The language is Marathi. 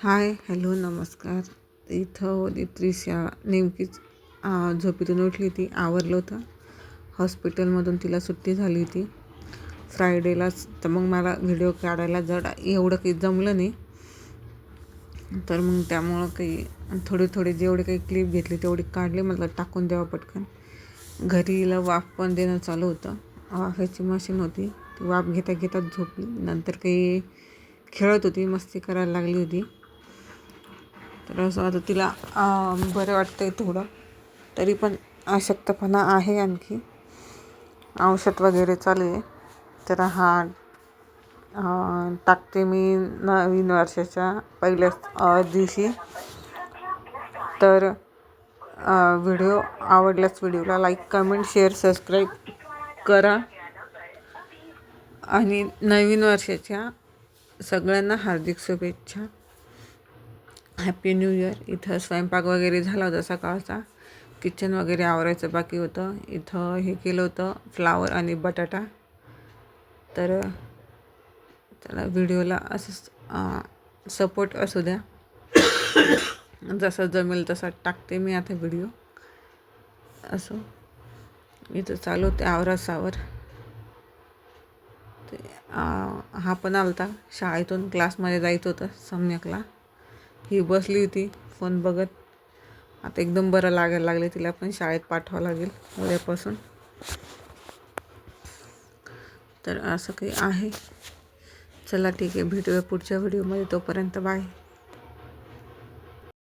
हाय हॅलो नमस्कार. इथं होती त्रिशा नेमकीच झोपेतून उठली होती. आवरलं होतं. हॉस्पिटलमधून तिला सुट्टी झाली होती फ्रायडेलाच. तर मग मला व्हिडिओ काढायला एवढं काही जमलं नाही. तर मग त्यामुळं काही थोडे जेवढे काही क्लिप घेतली तेवढी काढली. म्हटलं टाकून द्यावं पटकन. घरी हिला वाफ पण देणं चालू होतं. वाफाची मशीन होती. ती वाफ घेता घेताच झोपली. नंतर काही खेळत होती, मस्ती करायला लागली होती. तर असं आता तिला बरं वाटतं आहे थोडं. तरी पण अशक्तपणा आहे. आणखी औषध वगैरे चालू आहे. तर टाकते मी नवीन वर्षाच्या पहिल्याच दिवशी. तर व्हिडिओ आवडल्यास व्हिडिओला लाईक कमेंट शेअर सबस्क्राईब करा. आणि नवीन वर्षाच्या सगळ्यांना हार्दिक शुभेच्छा. Happy new year. इथं स्वयंपाक वगैरे झाला होता सकाळचा. किचन वगैरे आवरायचं बाकी होतं. इथं हे केलं होतं फ्लावर आणि बटाटा. तर त्याला व्हिडिओला असं सपोर्ट असू द्या. जसं जमेल तसा टाकते मी आता व्हिडिओ. असं इथं चालू होते आवरासावर. ते हा पण आला होता शाळेतून. क्लासमध्ये जायचं होतं सम्यकला. ही बसली होती फोन बघत. आता एकदम बरं लागायला लागले. तिला पण शाळेत पाठवावं लागेल उद्यापासून. तर असं काही आहे. चला ठीक आहे, भेटूया पुढच्या व्हिडिओमध्ये. तोपर्यंत बाय.